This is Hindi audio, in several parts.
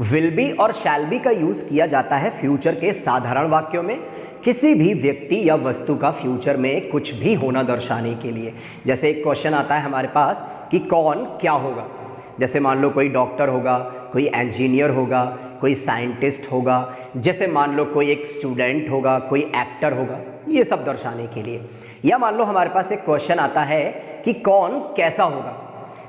विल बी और शैल बी का यूज किया जाता है फ्यूचर के साधारण वाक्यों में किसी भी व्यक्ति या वस्तु का फ्यूचर में कुछ भी होना दर्शाने के लिए। जैसे एक क्वेश्चन आता है हमारे पास कि कौन क्या होगा। जैसे मान लो कोई डॉक्टर होगा, कोई इंजीनियर होगा, कोई साइंटिस्ट होगा, जैसे मान लो कोई एक स्टूडेंट होगा, कोई एक्टर होगा, ये सब दर्शाने के लिए। या मान लो हमारे पास एक क्वेश्चन आता है कि कौन कैसा होगा।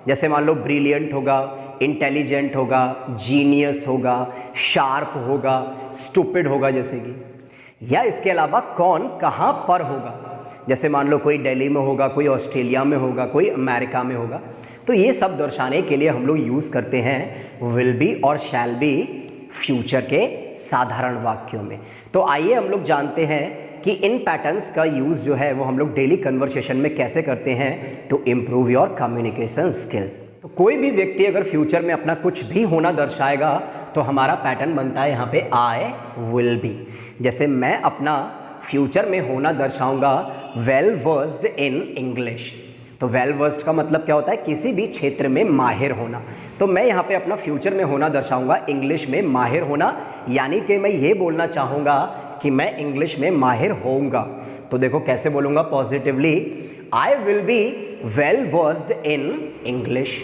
जैसे मान लो ब्रिलियंट होगा, इंटेलिजेंट होगा, जीनियस होगा, शार्प होगा, स्टूपिड होगा जैसे कि। या इसके अलावा कौन कहाँ पर होगा। जैसे मान लो कोई दिल्ली में होगा, कोई ऑस्ट्रेलिया में होगा, कोई अमेरिका में होगा। तो ये सब दर्शाने के लिए हम लोग यूज़ करते हैं विल बी और शैल बी फ्यूचर के साधारण वाक्यों में। तो आइए हम लोग जानते हैं कि इन पैटर्न्स का यूज़ जो है वो हम लोग डेली कन्वर्सेशन में कैसे करते हैं to improve your communication skills. तो कोई भी व्यक्ति अगर फ्यूचर में अपना कुछ भी होना दर्शाएगा तो हमारा पैटर्न बनता है यहाँ पे आई विल बी। जैसे मैं अपना फ्यूचर में होना दर्शाऊंगा वेल वर्स्ड इन इंग्लिश। तो वेल वर्स्ड का मतलब क्या होता है, किसी भी क्षेत्र में माहिर होना। तो मैं यहाँ पे अपना फ्यूचर में होना दर्शाऊंगा इंग्लिश में माहिर होना, यानी कि मैं ये बोलना चाहूँगा कि मैं इंग्लिश में माहिर होऊंगा। तो देखो कैसे बोलूँगा positively, I will be well versed in English.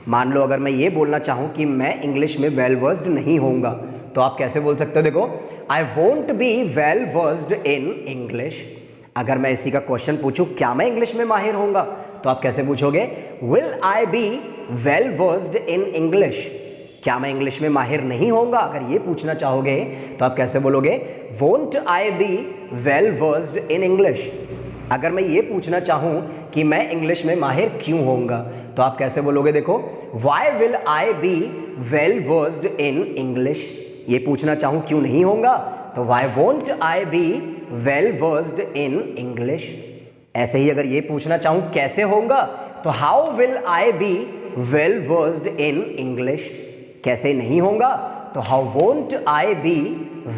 मान लो अगर मैं ये बोलना चाहूँ कि मैं इंग्लिश में वेल वर्स्ड नहीं होऊंगा तो आप कैसे बोल सकते हो, देखो I won't be well versed in English. अगर मैं इसी का क्वेश्चन पूछूं क्या मैं इंग्लिश में माहिर होऊंगा तो आप कैसे पूछोगे, will I be well versed in English. क्या मैं इंग्लिश में माहिर नहीं होऊंगा, अगर ये पूछना चाहोगे तो आप कैसे बोलोगे, won't I be well versed in English. अगर मैं ये पूछना चाहूँ कि मैं इंग्लिश में माहिर क्यों होऊंगा तो आप कैसे बोलोगे, देखो why will I be well versed in English. ये पूछना चाहूँ क्यों नहीं होऊंगा तो why won't I be well versed in English. ऐसे ही अगर ये पूछना चाहूँ कैसे होऊंगा तो how will I be well versed in English. कैसे नहीं होगा तो how won't I be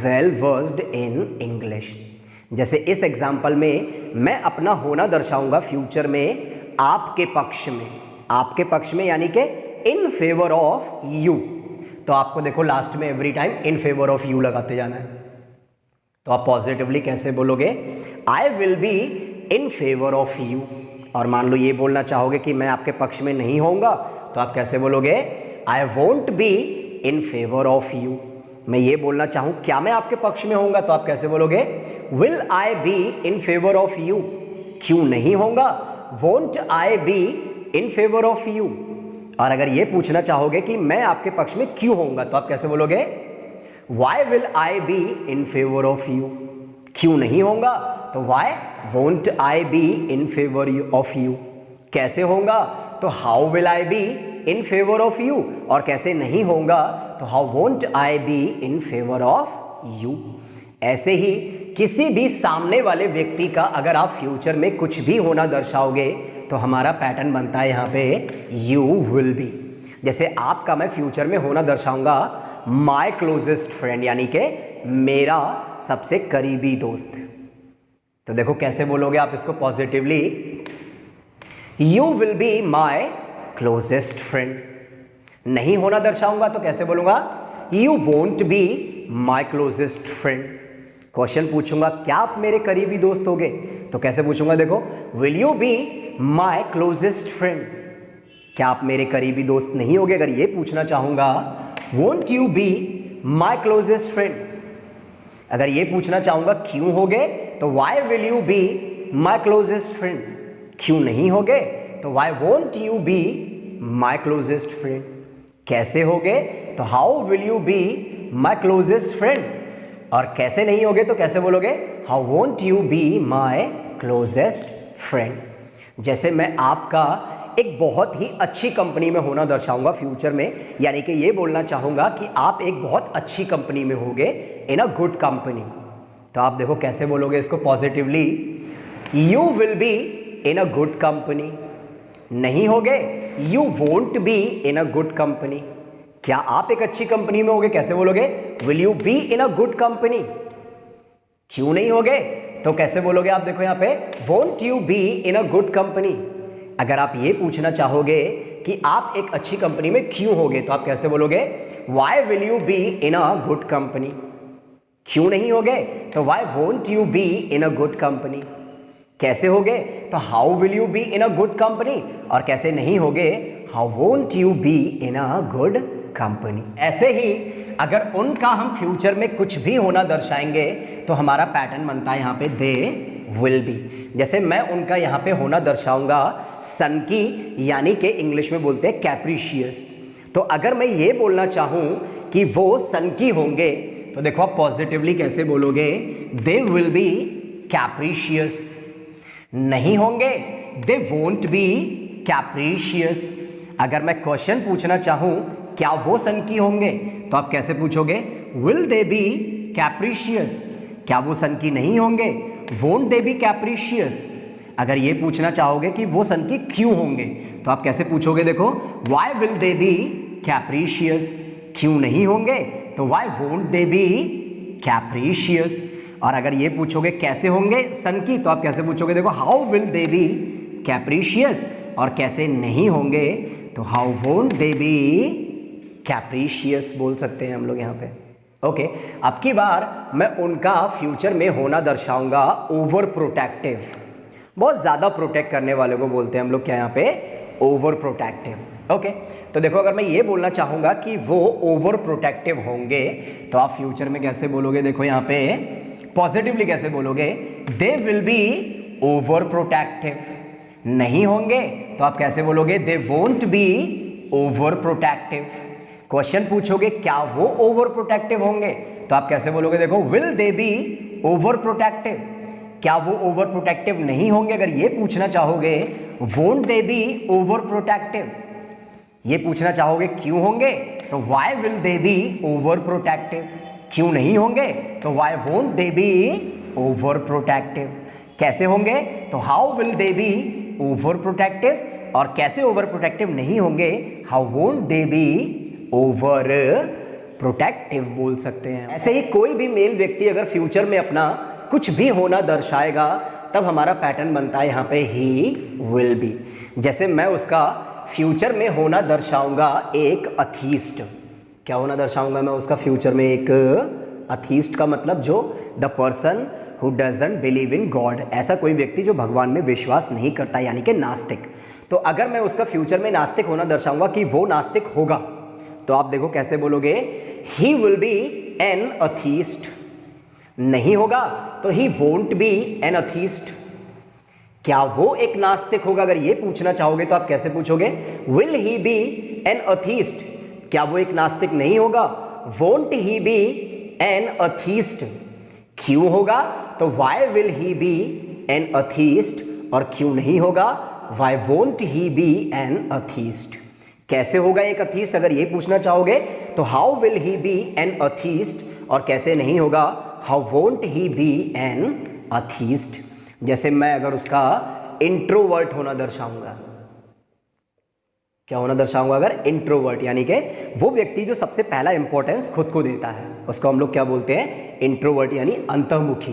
well versed in English. जैसे इस एग्जाम्पल में मैं अपना होना दर्शाऊंगा फ्यूचर में आपके पक्ष में। आपके पक्ष में यानी कि इन फेवर ऑफ यू। तो आपको देखो लास्ट में every time in favour of you लगाते जाना है। तो आप पॉजिटिवली कैसे बोलोगे, I will be in favour of you. और मान लो ये बोलना चाहोगे कि मैं आपके पक्ष में नहीं होऊंगा तो आप कैसे बोलोगे, I won't be in favour of you. मैं ये बोलना चाहूँ क्या मैं आपके पक्ष में होऊंगा तो आप कैसे बोलोगे, will I be in favour of you. क्यों नहीं होऊंगा, won't I be in favour of you. और अगर ये पूछना चाहोगे कि मैं आपके पक्ष में क्यों होऊंगा तो आप कैसे बोलोगे, why will I be in favour of you. क्यों नहीं होगा तो why won't I be in favour of you. कैसे होगा तो how will I be in favour of you. और कैसे नहीं होगा तो how won't I be in favour of you. ऐसे ही किसी भी सामने वाले व्यक्ति का अगर आप फ्यूचर में कुछ भी होना दर्शाओगे तो हमारा पैटर्न बनता है यहाँ पे यू विल बी। जैसे आपका मैं फ्यूचर में होना दर्शाऊंगा माई क्लोजेस्ट फ्रेंड, यानी कि मेरा सबसे करीबी दोस्त। तो देखो कैसे बोलोगे आप इसको positively, you will be my closest friend. नहीं होना दर्शाऊंगा तो कैसे बोलूंगा, you won't be my closest friend. Question पूछूंगा क्या आप मेरे करीबी दोस्त होगे तो कैसे पूछूंगा, देखो will you be my closest friend. क्या आप मेरे करीबी दोस्त नहीं होगे, अगर ये पूछना चाहूंगा won't you be my closest friend. अगर ये पूछना चाहूंगा क्यों होगे तो why will you be my closest friend. क्यों नहीं होगे तो why won't you be my closest friend. कैसे होगे तो how will you be my closest friend. और कैसे नहीं होगे तो कैसे बोलोगे, how won't you be my closest friend. जैसे मैं आपका एक बहुत ही अच्छी कंपनी में होना दर्शाऊंगा फ्यूचर में, यानी कि ये बोलना चाहूँगा कि आप एक बहुत अच्छी कंपनी में होगे, इन अ गुड कंपनी। तो आप देखो कैसे बोलोगे इसको positively, you will be in a good company. नहीं होगे, you won't be in a good company. क्या आप एक अच्छी कंपनी में होगे, कैसे बोलोगे, will you be in a good company. क्यों नहीं होगे तो कैसे बोलोगे आप, देखो यहाँ पे won't you be in a good company. अगर आप ये पूछना चाहोगे कि आप एक अच्छी कंपनी में क्यों होगे तो आप कैसे बोलोगे, why will you be in a good company, क्यों नहीं होगे तो why won't you be in a good company, कैसे होगे तो how will you be in a good company, और कैसे नहीं होगे how won't you be in a good company. ऐसे ही अगर उनका हम फ्यूचर में कुछ भी होना दर्शाएंगे तो हमारा पैटर्न बनता है यहाँ पे दे विल बी। जैसे मैं उनका यहाँ पे होना दर्शाऊंगा सन की, यानी कि इंग्लिश में बोलते हैं कैप्रिशियस। तो अगर मैं ये बोलना चाहूँ कि वो सन की होंगे तो देखो आप पॉजिटिवली कैसे बोलोगे, दे विल बी कैप्रिशियस। नहीं होंगे दे वोंट बी कैप्रिशियस। अगर मैं क्वेश्चन पूछना चाहूँ क्या वो सन की होंगे तो आप कैसे पूछोगे, विल दे बी कैप्रिशियस। क्या वो सन की नहीं होंगे, वोंट दे बी कैप्रिशियस। अगर ये पूछना चाहोगे कि वो सन की क्यों होंगे तो आप कैसे पूछोगे, देखो वाई विल दे बी कैप्रिशियस, क्यों नहीं होंगे तो वाई वोंट दे बी कैप्रिशियस। और अगर ये पूछोगे कैसे होंगे सन की तो आप कैसे पूछोगे, देखो हाउ विल दे बी कैप्रिशियस, और कैसे नहीं होंगे तो हाउ वोंट दे बी कैप्रिशियस बोल सकते हैं हम लोग यहाँ पे। ओके, अब की बार मैं उनका फ्यूचर में होना दर्शाऊंगा ओवर प्रोटेक्टिव। बहुत ज़्यादा प्रोटेक्ट करने वाले को बोलते हैं हम लोग क्या यहाँ पे, ओवर प्रोटेक्टिव। ओके, तो देखो अगर मैं ये बोलना चाहूँगा कि वो ओवर प्रोटेक्टिव होंगे तो आप फ्यूचर में कैसे बोलोगे, देखो यहाँ पे पॉजिटिवली कैसे बोलोगे, they will be over protective. नहीं होंगे तो आप कैसे बोलोगे, they won't be over protective. Question पूछोगे क्या वो ओवर प्रोटेक्टिव होंगे तो आप कैसे बोलोगे, देखो will they be over protective. क्या वो ओवर प्रोटेक्टिव नहीं होंगे, अगर ये पूछना चाहोगे won't they be over protective. ये पूछना चाहोगे क्यों होंगे तो why will they be over protective. क्यों नहीं होंगे तो why won't they be over protective. कैसे होंगे तो how will they be over protective, और कैसे ओवर प्रोटेक्टिव नहीं होंगे how won't they be over protective बोल सकते हैं। ऐसे ही कोई भी मेल व्यक्ति अगर फ्यूचर में अपना कुछ भी होना दर्शाएगा तब हमारा पैटर्न बनता है यहाँ पे ही विल बी। जैसे मैं उसका फ्यूचर में होना दर्शाऊंगा एक अथीस्ट। क्या होना दर्शाऊंगा मैं उसका फ्यूचर में, एक अथीस्ट का मतलब जो the person who doesn't believe in God, ऐसा कोई व्यक्ति जो भगवान में विश्वास नहीं करता, यानी कि नास्तिक। तो अगर मैं उसका फ्यूचर में नास्तिक होना दर्शाऊंगा कि वो नास्तिक होगा तो आप देखो कैसे बोलोगे, he will be an atheist. नहीं होगा तो he won't be an atheist. क्या वो एक नास्तिक होगा, अगर ये पूछना चाहोगे तो आप कैसे पूछोगे, will he be an atheist. क्या वो एक नास्तिक नहीं होगा, won't he be an atheist. क्यों होगा तो why will he be an atheist, और क्यों नहीं होगा why won't he be an atheist. कैसे होगा एक अथीस्ट, अगर ये पूछना चाहोगे तो how will he be an atheist, और कैसे नहीं होगा how won't he be an atheist. जैसे मैं अगर उसका इंट्रोवर्ट होना दर्शाऊंगा, क्या होना दर्शाऊंगा, अगर इंट्रोवर्ट यानी कि वो व्यक्ति जो सबसे पहला इंपॉर्टेंस खुद को देता है उसको हम लोग क्या बोलते हैं, इंट्रोवर्ट यानी अंतर्मुखी।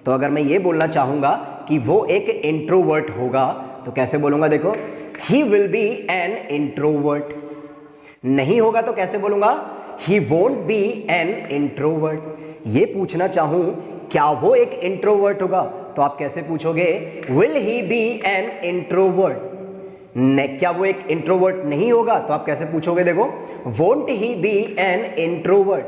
तो अगर मैं ये बोलना चाहूँगा कि वो एक इंट्रोवर्ट होगा तो कैसे बोलूँगा, देखो ही विल बी एन इंट्रोवर्ट। नहीं होगा तो कैसे बोलूँगा, ही वोंट बी एन इंट्रोवर्ट। ये पूछना चाहूँ क्या वो एक इंट्रोवर्ट होगा तो आप कैसे पूछोगे, will he be an introvert. क्या वो एक इंट्रोवर्ट नहीं होगा तो आप कैसे पूछोगे, देखो won't he be an introvert.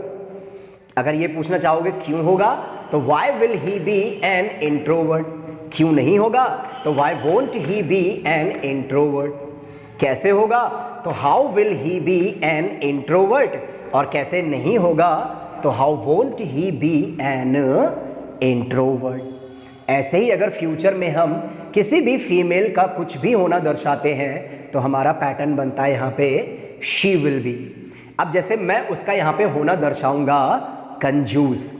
अगर ये पूछना चाहोगे क्यों होगा तो why will he be an introvert. क्यों नहीं होगा तो why won't he be an introvert. कैसे होगा तो how will he be an introvert, और कैसे नहीं होगा तो how won't he be an introvert. ऐसे ही अगर फ्यूचर में हम किसी भी फीमेल का कुछ भी होना दर्शाते हैं तो हमारा पैटर्न बनता है यहाँ पे शी विल बी। अब जैसे मैं उसका यहाँ पे होना दर्शाऊंगा कंजूस,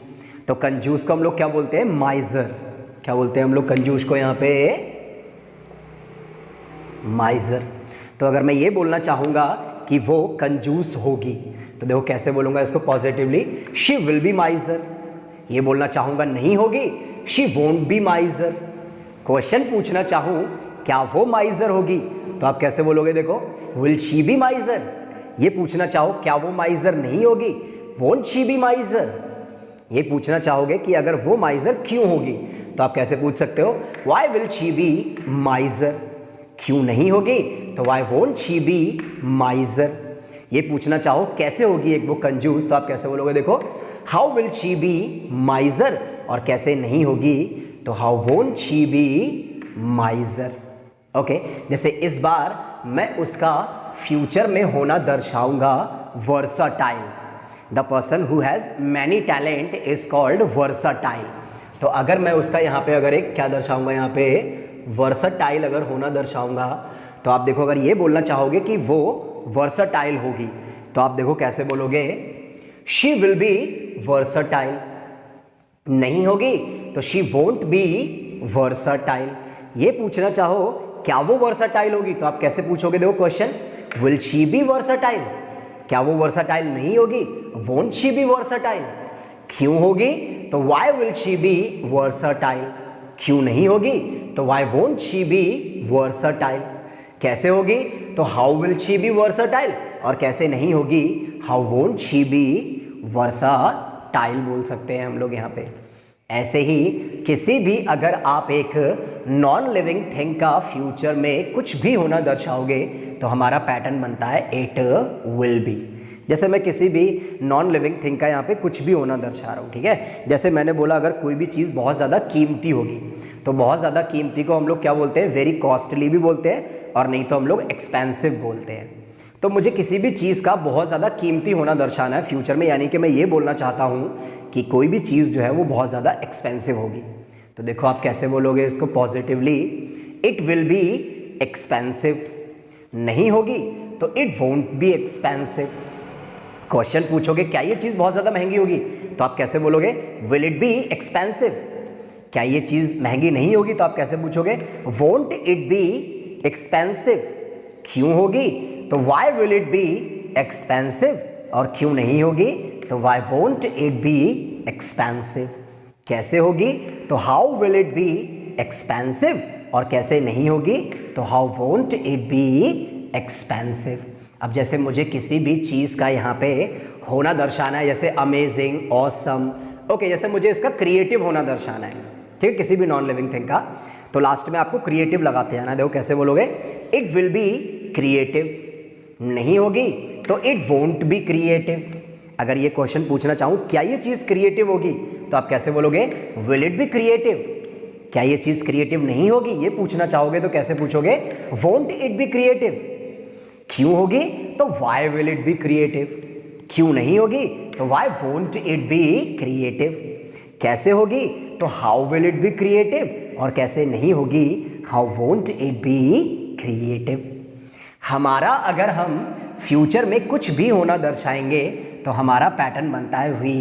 तो कंजूस को हम लोग क्या बोलते हैं, माइजर। क्या बोलते हैं हम लोग कंजूस को यहाँ पे, माइजर। तो अगर मैं ये बोलना चाहूँगा कि वो कंजूस होगी तो देखो कैसे बोलूँगा इसको positively, she will be miser. ये बोलना चाहूँगा नहीं होगी, शी वोंट बी माइजर। क्वेश्चन पूछना चाहूँ क्या वो माइजर होगी तो आप कैसे बोलोगे, देखो विल शी बी माइजर। ये पूछना चाहो क्या वो माइजर नहीं होगी, वोंट शी बी माइजर। ये पूछना चाहोगे कि अगर वो माइजर क्यों होगी, तो आप कैसे पूछ सकते हो, why will she be miser. क्यों नहीं होगी, तो why won't she be miser. ये पूछना चाहो कैसे होगी एक वो कंजूस, तो आप कैसे बोलोगे, देखो how will she be miser, और कैसे नहीं होगी, तो how won't she be miser. Okay, जैसे इस बार मैं उसका फ्यूचर में होना दर्शाऊंगा versatile. The person who has many talent is called versatile. तो अगर मैं उसका यहाँ पे अगर एक क्या दर्शाऊंगा, यहाँ पे वर्साटाइल अगर होना दर्शाऊंगा, तो आप देखो अगर ये बोलना चाहोगे कि वो वर्साटाइल होगी, तो आप देखो कैसे बोलोगे, शी विल बी वर्साटाइल। नहीं होगी तो शी वोंट बी वर्साटाइल। ये पूछना चाहो क्या वो वर्साटाइल होगी, तो आप कैसे पूछोगे, देखो question, will she be versatile. क्या वो वर्साटाइल नहीं होगी, वोंट शी बी वर्साटाइल। क्यों होगी, तो why will she be versatile. क्यों नहीं होगी, तो why won't she be versatile. कैसे होगी, तो how will she be versatile, और कैसे नहीं होगी, how won't she be versatile बोल सकते हैं हम लोग यहाँ पे। ऐसे ही किसी भी अगर आप एक नॉन लिविंग थिंग का फ्यूचर में कुछ भी होना दर्शाओगे, तो हमारा पैटर्न बनता है इट विल बी। जैसे मैं किसी भी नॉन लिविंग थिंग का यहाँ पे कुछ भी होना दर्शा रहा हूँ, ठीक है। जैसे मैंने बोला अगर कोई भी चीज़ बहुत ज़्यादा कीमती होगी, तो बहुत ज़्यादा कीमती को हम लोग क्या बोलते हैं, वेरी कॉस्टली भी बोलते हैं, और नहीं तो हम लोग एक्सपेंसिव बोलते हैं। तो मुझे किसी भी चीज़ का बहुत ज़्यादा कीमती होना दर्शाना है फ्यूचर में, यानी कि मैं ये बोलना चाहता हूँ कि कोई भी चीज़ जो है वो बहुत ज़्यादा एक्सपेंसिव होगी। तो देखो आप कैसे बोलोगे इसको positively, it will be expensive. नहीं होगी तो it won't be expensive. Question पूछोगे क्या ये चीज़ बहुत ज़्यादा महंगी होगी, तो आप कैसे बोलोगे, विल इट बी एक्सपेंसिव। क्या ये चीज़ महंगी नहीं होगी, तो आप कैसे पूछोगे, वोंट इट बी एक्सपेंसिव। क्यों होगी, तो why will it be expensive, और क्यों नहीं होगी, तो why won't it be expensive. कैसे होगी, तो how will it be expensive, और कैसे नहीं होगी, तो how won't it be expensive. अब जैसे मुझे किसी भी चीज़ का यहाँ पे होना दर्शाना है, जैसे अमेजिंग, ऑसम, ओके, जैसे मुझे इसका क्रिएटिव होना दर्शाना है, ठीक है, किसी भी नॉन लिविंग थिंग का, तो लास्ट में आपको क्रिएटिव लगाते जाना है। देखो कैसे बोलोगे, इट विल बी क्रिएटिव। नहीं होगी तो इट वोंट बी क्रिएटिव। अगर ये क्वेश्चन पूछना चाहूँ क्या ये चीज़ क्रिएटिव होगी, तो आप कैसे बोलोगे, विल इट बी क्रिएटिव। क्या ये चीज़ क्रिएटिव नहीं होगी, ये पूछना चाहोगे तो कैसे पूछोगे, वोंट इट बी क्रिएटिव। क्यों होगी, तो why will it be creative. क्यों नहीं होगी, तो why won't it be creative. कैसे होगी, तो how will it be creative, और कैसे नहीं होगी, how won't it be creative. हमारा अगर हम फ्यूचर में कुछ भी होना दर्शाएंगे, तो हमारा पैटर्न बनता है वी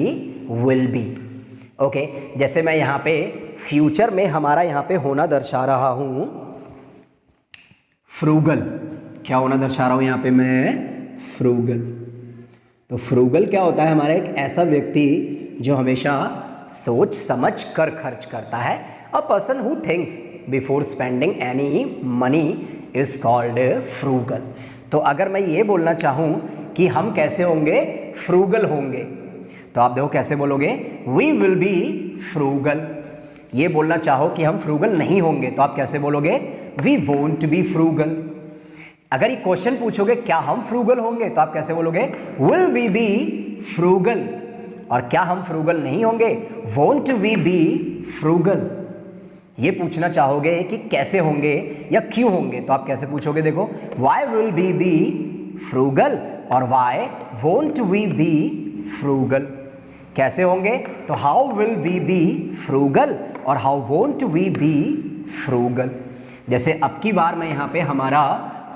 विल बी। ओके, जैसे मैं यहाँ पे फ्यूचर में हमारा यहाँ पे होना दर्शा रहा हूँ फ्रूगल। क्या होना दर्शा रहा हूँ यहाँ पे मैं, फ्रूगल। तो फ्रूगल क्या होता है, हमारा एक ऐसा व्यक्ति जो हमेशा सोच समझ कर खर्च करता है। A person who thinks before spending any money is called frugal. तो अगर मैं ये बोलना चाहूँ कि हम कैसे होंगे, फ्रूगल होंगे, तो आप देखो कैसे बोलोगे, वी विल बी फ्रूगल। ये बोलना चाहो कि हम फ्रूगल नहीं होंगे, तो आप कैसे बोलोगे, वी वोंट बी फ्रूगल। अगर ये क्वेश्चन पूछोगे क्या हम फ्रूगल होंगे, तो आप कैसे बोलोगे, विल वी बी फ्रूगल। और क्या हम फ्रूगल नहीं होंगे, वोंट वी बी फ्रूगल। ये पूछना चाहोगे कि कैसे होंगे या क्यों होंगे, तो आप कैसे पूछोगे, देखो, why will we be frugal, और why won't we be frugal. कैसे होंगे, तो how will we be frugal, और how won't we be frugal. जैसे अब की बार मैं यहाँ पे हमारा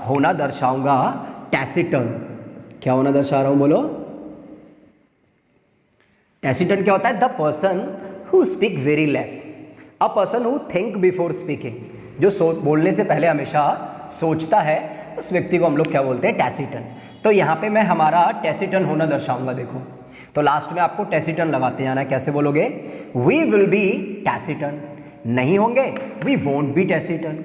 होना दर्शाऊंगा टैसिटर्न। क्या होना दर्शा रहा हूँ, बोलो, टैसिटर्न क्या होता है, the person who speak very less. A person who think before speaking, जो बोलने से पहले हमेशा सोचता है, उस व्यक्ति को हम लोग क्या बोलते हैं, टैसिटर्न। तो यहाँ पे मैं हमारा टैसिटर्न होना दर्शाऊंगा। देखो, तो लास्ट में आपको टैसिटर्न लगाते जाना है। कैसे बोलोगे, वी विल बी टैसिटर्न। नहीं होंगे, वी वोंट बी टैसिटर्न।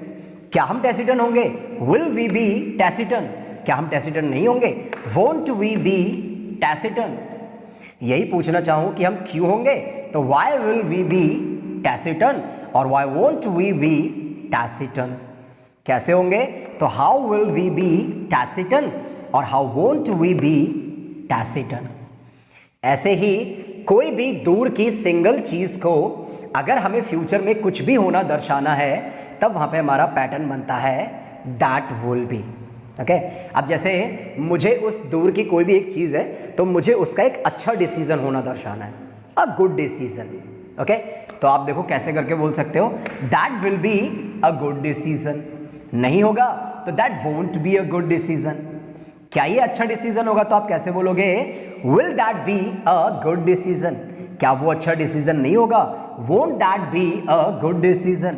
क्या हम टैसिटर्न होंगे, विल वी बी टैसिटर्न। क्या हम टैसिटर्न नहीं होंगे, वोंट वी बी टैसिटर्न? यही पूछना चाहूँ कि हम क्यों होंगे, तो वाई विल वी बी टैसिटर्न और वाई वोंट वी बी टैसिटर्न? कैसे होंगे, तो हाउ विल वी बी टैसिटर्न और हाउ वोंट वी बी टैसिटर्न। ऐसे ही कोई भी दूर की सिंगल चीज को अगर हमें फ्यूचर में कुछ भी होना दर्शाना है तब वहां पे हमारा पैटर्न बनता है दैट विल बी। ओके, अब जैसे मुझे उस दूर की कोई भी एक चीज है तो मुझे उसका एक अच्छा डिसीजन होना दर्शाना है, अ गुड डिसीजन। ओके, तो आप देखो कैसे करके बोल सकते हो, that will be a good decision. नहीं होगा तो that won't be a good decision. क्या ये अच्छा डिसीजन होगा तो आप कैसे बोलोगे, will that be a good decision? क्या वो अच्छा डिसीजन नहीं होगा, won't that be a good decision?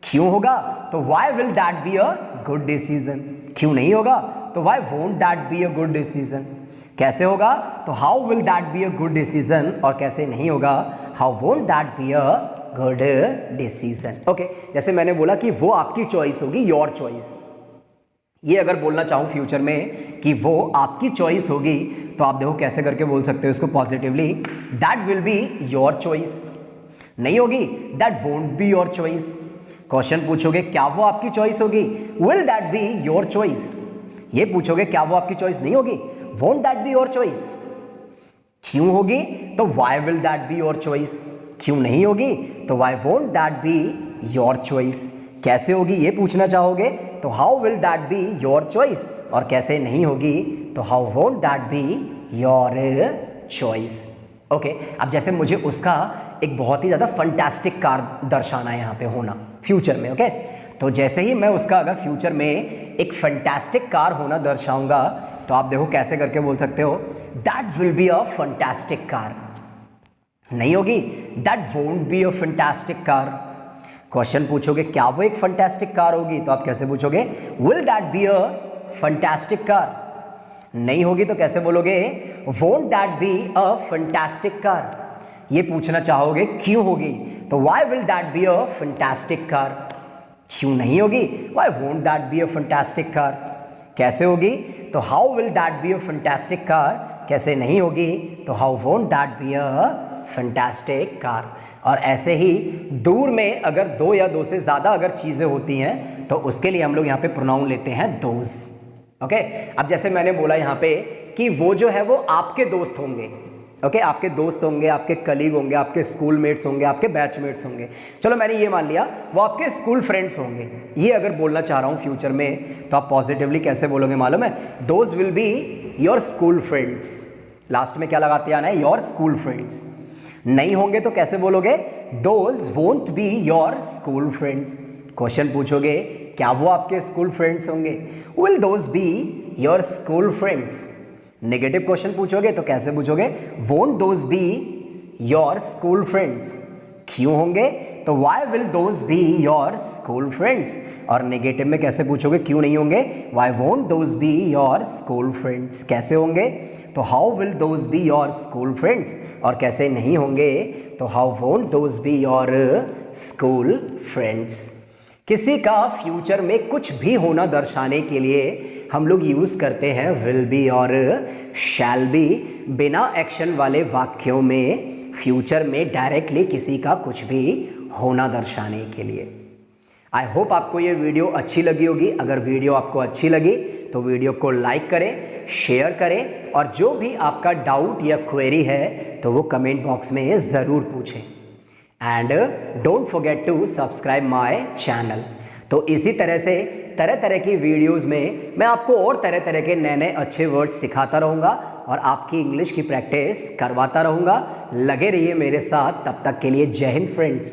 क्यों होगा, तो why will that be a good decision? क्यों नहीं होगा, तो why won't that be a good decision? कैसे होगा, तो how will that be a good decision और कैसे नहीं होगा, how won't that be a good decision. Okay, जैसे मैंने बोला कि वो आपकी चॉइस होगी, योर चॉइस। ये अगर बोलना चाहूँ फ्यूचर में कि वो आपकी चॉइस होगी तो आप देखो कैसे करके बोल सकते हो इसको positively, that will be your choice. नहीं होगी, that won't be your choice. Question पूछोगे क्या वो आपकी चॉइस होगी, will that be your choice. ये पूछोगे क्या वो आपकी चॉइस नहीं होगी, won't that be your choice. क्यों होगी, तो why will that be your choice? क्यों नहीं होगी, तो why won't that be your choice? कैसे होगी ये पूछना चाहोगे तो how will that be your choice और कैसे नहीं होगी तो how won't that be your choice. Okay, अब जैसे मुझे उसका एक बहुत ही ज़्यादा फंटास्टिक कार दर्शाना है यहाँ पे होना फ्यूचर में। ओके, तो जैसे ही मैं उसका अगर फ्यूचर में एक फंटास्टिक कार होना दर्शाऊंगा तो आप देखो कैसे करके बोल सकते हो, that will be a fantastic car. नहीं होगी, that won't be a fantastic car. Question पूछोगे क्या वो एक फंटास्टिक कार होगी तो आप कैसे पूछोगे, will that be a fantastic car? नहीं होगी तो कैसे बोलोगे, won't that be a fantastic car? ये पूछना चाहोगे क्यों होगी तो why will that be a fantastic car? क्यों नहीं होगी, why won't that be a fantastic car? कैसे होगी, तो how will that be a fantastic car? कैसे नहीं होगी, तो how won't that be a fantastic car? और ऐसे ही दूर में अगर दो या दो से ज़्यादा अगर चीज़ें होती हैं तो उसके लिए हम लोग यहाँ पे प्रोनाउन लेते हैं दोज। ओके, अब जैसे मैंने बोला यहाँ पे कि वो जो है वो आपके दोस्त होंगे। ओके, आपके दोस्त होंगे, आपके कलीग होंगे, आपके स्कूल मेट्स होंगे, आपके बैचमेट्स होंगे। चलो मैंने ये मान लिया वो आपके स्कूल फ्रेंड्स होंगे। ये अगर बोलना चाह रहा हूँ फ्यूचर में तो आप पॉजिटिवली कैसे बोलोगे मालूम है, those will be your school friends. Last में क्या लगाते आना है, योर स्कूल फ्रेंड्स। नहीं होंगे तो कैसे बोलोगे, those won't be your school friends. Question पूछोगे क्या वो आपके स्कूल फ्रेंड्स होंगे, will those be your school friends. Negative question पूछोगे तो कैसे पूछोगे, won't those be your school friends. क्यों होंगे, तो why will those be your school friends. और नेगेटिव में कैसे पूछोगे क्यों नहीं होंगे, why won't those be your school friends. कैसे होंगे, तो how will those be your school friends. और कैसे नहीं होंगे, तो how won't those be your school friends. किसी का फ्यूचर में कुछ भी होना दर्शाने के लिए हम लोग यूज़ करते हैं विल बी और शैल बी। बिना एक्शन वाले वाक्यों में फ्यूचर में डायरेक्टली किसी का कुछ भी होना दर्शाने के लिए। आई होप आपको ये वीडियो अच्छी लगी होगी। अगर वीडियो आपको अच्छी लगी तो वीडियो को लाइक करें, शेयर करें और जो भी आपका डाउट या क्वेरी है तो वो कमेंट बॉक्स में ज़रूर पूछें। And don't forget to subscribe my channel. तो इसी तरह से तरह तरह की वीडियोस में मैं आपको और तरह तरह के नए नए अच्छे वर्ड सिखाता रहूँगा और आपकी इंग्लिश की प्रैक्टिस करवाता रहूँगा। लगे रहिए मेरे साथ, तब तक के लिए जय हिंद फ्रेंड्स।